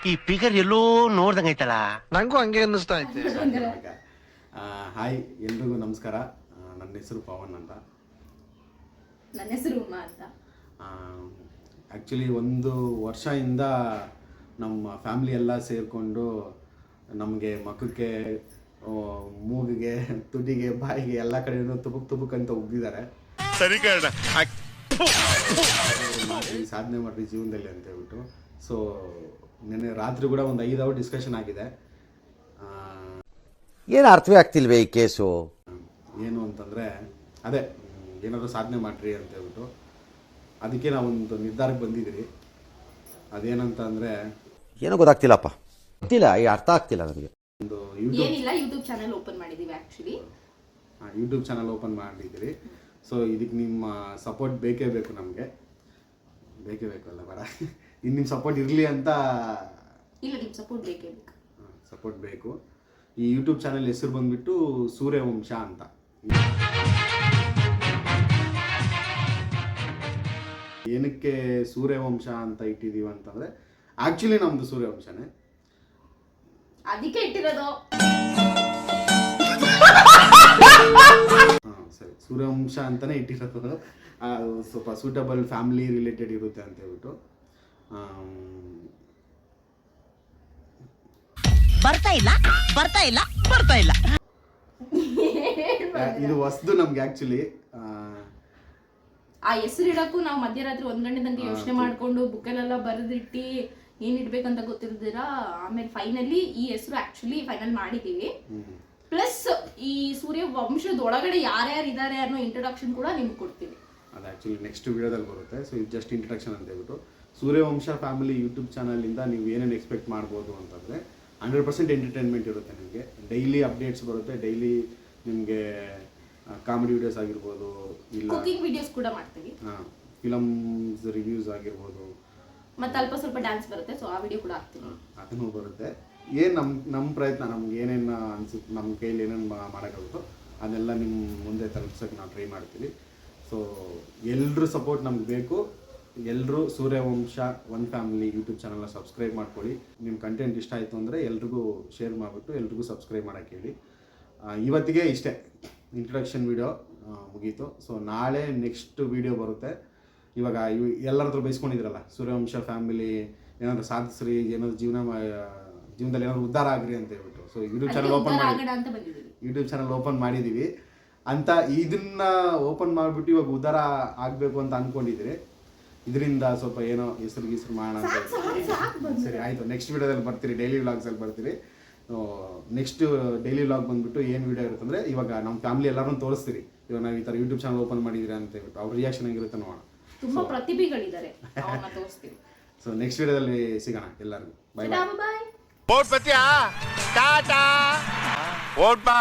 ಈ ಫಿಗರ್ ಎಲ್ಲೋ ನೋಡ್ದಂಗೈತಲ್ಲ. ನಂಗೂ ಹಂಗೆ ಅನ್ನಿಸ್ತಾ ಐತೆ. ಹಾಯ್, ಎಲ್ರಿಗೂ ನಮಸ್ಕಾರ. ನನ್ನ ಹೆಸರು ಪವನ್ ಅಂತ. ನನ್ನ ಹೆಸರು ಉಮಾ ಅಂತ. ಆ್ಯಕ್ಚುಲಿ 1 ವರ್ಷದಿಂದ ನಮ್ಮ ಫ್ಯಾಮಿಲಿ ಎಲ್ಲ ಸೇರಿಕೊಂಡು ನಮಗೆ ಮಖಕ್ಕೆ, ಮೂಗಿಗೆ, ತುಟಿಗೆ, ಬಾಯಿಗೆ ಎಲ್ಲ ಕಡೆಯೂ ತುಬುಕ್ ಅಂತ ಉಗ್ದಿದ್ದಾರೆ. ಸರಿ ಕಣ, ಸಾಧನೆ ಮಾಡ್ರಿ ಜೀವನದಲ್ಲಿ ಅಂತ ಹೇಳ್ಬಿಟ್ಟು. ಸೊ ನಿನ್ನೆ ರಾತ್ರಿ ಕೂಡ ಒಂದು 5 ಅವರ್ ಡಿಸ್ಕಷನ್ ಆಗಿದೆ. ಏನು ಅರ್ಥವೇ ಆಗ್ತಿಲ್ವೇ ಈ ಕೇಸು? ಏನು ಅಂತಂದರೆ ಅದೇ ಏನಾದರೂ ಸಾಧನೆ ಮಾಡ್ರಿ ಅಂತ ಹೇಳ್ಬಿಟ್ಟು ಅದಕ್ಕೆ ನಾವೊಂದು ನಿರ್ಧಾರಕ್ಕೆ ಬಂದಿದ್ದೀರಿ. ಅದೇನಂತ ಅಂದರೆ ಏನೋ ಗೊತ್ತಾಗ್ತಿಲ್ಲಪ್ಪ, ಗೊತ್ತಿಲ್ಲ, ಈ ಅರ್ಥ ಆಗ್ತಿಲ್ಲ ನನಗೆ. ಒಂದು ಏನಿಲ್ಲ, ಯೂಟ್ಯೂಬ್ ಚಾನಲ್ ಓಪನ್ ಮಾಡಿದ್ದೀವಿ. ಆ್ಯಕ್ಚುಲಿ ಯೂಟ್ಯೂಬ್ ಚಾನಲ್ ಓಪನ್ ಮಾಡಿದ್ದೀರಿ. ಸೊ ಇದಕ್ಕೆ ನಿಮ್ಮ ಸಪೋರ್ಟ್ ಬೇಕೇ ಬೇಕು, ನಮಗೆ ಬೇಕೇ ಬೇಕಲ್ಲ ಬೇಡ, ಇನ್ನು ನಿಮ್ಮ ಸಪೋರ್ಟ್ ಇರಲಿ ಅಂತ. ಇಲ್ಲ, ನಿಮ್ಮ ಸಪೋರ್ಟ್ ಬೇಕೇ ಬೇಕು. ಸಪೋರ್ಟ್ ಬೇಕು. ಈ ಯೂಟ್ಯೂಬ್ ಚಾನಲ್ ಹೆಸರು ಬಂದುಬಿಟ್ಟು ಸೂರ್ಯವಂಶ ಅಂತ. ಏನಕ್ಕೆ ಸೂರ್ಯವಂಶ ಅಂತ ಇಟ್ಟಿದ್ದೀವಿ ಅಂತಂದರೆ ಆ್ಯಕ್ಚುಲಿ ನಮ್ಮದು ಸೂರ್ಯವಂಶನೇ, ಅದಕ್ಕೆ ಇಟ್ಟಿರೋದು. ಸರಿ, ಸೂರ್ಯವಂಶ ಅಂತಲೇ ಇಟ್ಟಿರೋದು. ಸ್ವಲ್ಪ ಸೂಟಬಲ್ ಫ್ಯಾಮಿಲಿ ರಿಲೇಟೆಡ್ ಇರುತ್ತೆ ಅಂತ ಹೇಳ್ಬಿಟ್ಟು. ಬರ್ತಾ ಇಲ್ಲ ಇದು ಹೊಸದು ನಮ್ಗೆ ಆ್ಯಕ್ಚುಲಿ. ಆ ಹೆಸರು ಇಡಕ್ಕೂ ನಾವು ಮಧ್ಯರಾತ್ರಿ 1 ಗಂಟೆ ತನಕ ಯೋಚನೆ ಮಾಡ್ಕೊಂಡು ಬುಕ್ಕಲ್ಲೆಲ್ಲ ಬರೆದಿಟ್ಟು ಏನ್ ಇಡ್ಬೇಕಂತ ಗೊತ್ತಿರ್ದಿರಾ. ಆಮೇಲೆ ಫೈನಲಿ ಈ ಹೆಸರು ಆಕ್ಚುಲಿ ಫೈನಲ್ ಮಾಡಿದೀವಿ. ಪ್ಲಸ್ ಈ ಸೂರ್ಯ ವಂಶದ ಒಳಗಡೆ ಯಾರ್ಯಾರು ಇದ್ದಾರೆ ಅನ್ನೋ ಇಂಟ್ರೊಡಕ್ಷನ್ ಕೂಡ ನಿಮ್ಗೆ ಕೊಡ್ತೀವಿ. ಅದು ಆ್ಯಕ್ಚುಲಿ ನೆಕ್ಸ್ಟ್ ವಿಡಿಯೋದಲ್ಲಿ ಬರುತ್ತೆ. ಸೊ ಇದು ಜಸ್ಟ್ ಇಂಟ್ರಡಕ್ಷನ್ ಅಂತ ಹೇಳ್ಬಿಟ್ಟು ಸೂರ್ಯವಂಶ ಫ್ಯಾಮಿಲಿ ಯೂಟ್ಯೂಬ್ ಚಾನಲಿಂದ ನೀವು ಏನೇನು ಎಕ್ಸ್ಪೆಕ್ಟ್ ಮಾಡ್ಬೋದು ಅಂತಂದರೆ 100% ಎಂಟರ್ಟೈನ್ಮೆಂಟ್ ಇರುತ್ತೆ. ನಿಮಗೆ ಡೈಲಿ ಅಪ್ಡೇಟ್ಸ್ ಬರುತ್ತೆ. ಡೈಲಿ ನಿಮಗೆ ಕಾಮಿಡಿ ವಿಡಿಯೋಸ್ ಆಗಿರ್ಬೋದು, ಇಲ್ಲ ಕುಕಿಂಗ್ ವಿಡಿಯೋಸ್ ಕೂಡ ಮಾಡ್ತೀವಿ, ಫಿಲಮ್ಸ್ ರಿವ್ಯೂಸ್ ಆಗಿರ್ಬೋದು, ಮತ್ತೆ ಅಲ್ಪ ಸ್ವಲ್ಪ ಡ್ಯಾನ್ಸ್ ಬರುತ್ತೆ. ಸೊ ಆ ವಿಡಿಯೋ ಕೂಡ ಹಾಕ್ತೀವಿ, ಅದನ್ನು ಬರುತ್ತೆ. ಏನು ನಮ್ಮ ಪ್ರಯತ್ನ, ನಮ್ಗೆ ಏನೇನು ಅನ್ಸುತ್ತೆ, ನಮ್ಮ ಕೈಲಿ ಏನೇನು ಮಾಡೋಕ್ಕಾಗುತ್ತೋ ಅದನ್ನೆಲ್ಲ ನಿಮ್ಮ ಮುಂದೆ ತಲುಪಿಸೋಕೆ ನಾವು ಟ್ರೈ ಮಾಡ್ತೀವಿ. ಸೊ ಎಲ್ಲರೂ ಸಪೋರ್ಟ್ ನಮ್ಗೆ ಬೇಕು. ಎಲ್ಲರೂ ಸೂರ್ಯವಂಶ ಒನ್ ಫ್ಯಾಮಿಲಿ ಯೂಟ್ಯೂಬ್ ಚಾನಲ್ನ ಸಬ್ಸ್ಕ್ರೈಬ್ ಮಾಡ್ಕೊಳ್ಳಿ. ನಿಮ್ಮ ಕಂಟೆಂಟ್ ಇಷ್ಟ ಆಯಿತು ಅಂದರೆ ಎಲ್ರಿಗೂ ಶೇರ್ ಮಾಡಿಬಿಟ್ಟು ಎಲ್ರಿಗೂ ಸಬ್ಸ್ಕ್ರೈಬ್ ಮಾಡೋಕ್ಕೆ ಹೇಳಿ. ಇವತ್ತಿಗೆ ಇಷ್ಟೇ, ಇಂಟ್ರಡಕ್ಷನ್ ವಿಡಿಯೋ ಮುಗೀತು. ಸೊ ನಾಳೆ ನೆಕ್ಸ್ಟ್ ವಿಡಿಯೋ ಬರುತ್ತೆ. ಇವಾಗ ಎಲ್ಲರ ಹತ್ರ ಬೈಸ್ಕೊಂಡಿದ್ರಲ್ಲ, ಸೂರ್ಯವಂಶ ಫ್ಯಾಮಿಲಿ ಏನಾದರೂ ಸಾಧಿಸ್ರಿ, ಏನಾದರೂ ಜೀವನದಲ್ಲಿ ಏನಾದರೂ ಉದ್ಧಾರ ಆಗ್ರಿ ಅಂತ ಹೇಳ್ಬಿಟ್ಟು. ಸೊ ಯೂಟ್ಯೂಬ್ ಚಾನಲ್ ಓಪನ್ ಮಾಡಿದ್ದೀವಿ ಅಂತ. ಇದನ್ನ ಓಪನ್ ಮಾಡಿಬಿಟ್ಟು ಇವಾಗ ಉದ್ಧಾರ ಆಗಬೇಕು ಅಂತ ಅಂದ್ಕೊಂಡಿದ್ದೀರಿ. ಇದರಿಂದ ಸ್ವಲ್ಪ ಏನೋ ಹೆಸರು ಮಾಡೋಣ ಅಂತ. ಸರಿ ಆಯಿತು, ನೆಕ್ಸ್ಟ್ ವಿಡಿಯೋದಲ್ಲಿ ಬರ್ತೀರಿ, ಡೈಲಿ ವ್ಲಾಗ್ಸಲ್ಲಿ ಬರ್ತೀರಿ. ನೆಕ್ಸ್ಟ್ ಡೈಲಿ ವ್ಲಾಗ್ ಬಂದುಬಿಟ್ಟು ಏನು ವಿಡಿಯೋ ಇರುತ್ತೆ ಅಂದರೆ, ಇವಾಗ ನಮ್ಮ ಫ್ಯಾಮಿಲಿ ಎಲ್ಲರೂ ತೋರಿಸ್ತೀರಿ. ಇವಾಗ ನಾವು ಈ ಥರ ಯೂಟ್ಯೂಬ್ ಚಾನಲ್ ಓಪನ್ ಮಾಡಿದ್ದೀರಿ ಅಂತ ಹೇಳ್ಬಿಟ್ಟು ಅವ್ರ ರಿಯಾಕ್ಷನ್ ಹೆಂಗಿರುತ್ತೆ ನೋಡೋಣ. ತುಂಬಾ ಪ್ರತಿಭೆಗಳಿದ್ದಾರೆ, ಅವನ್ನ ತೋರಿಸ್ತೀವಿ. ಸೊ ನೆಕ್ಸ್ಟ್ ವಿಡಿಯೋದಲ್ಲಿ ಸಿಗೋಣ ಎಲ್ಲರಿಗೂ. ಬಾಯ್ ಬಾಯ್. ಓಟ್ ಬತ್ತೀಯಾ? ಟಾಟಾ. ಓಟ್ ಬಾ.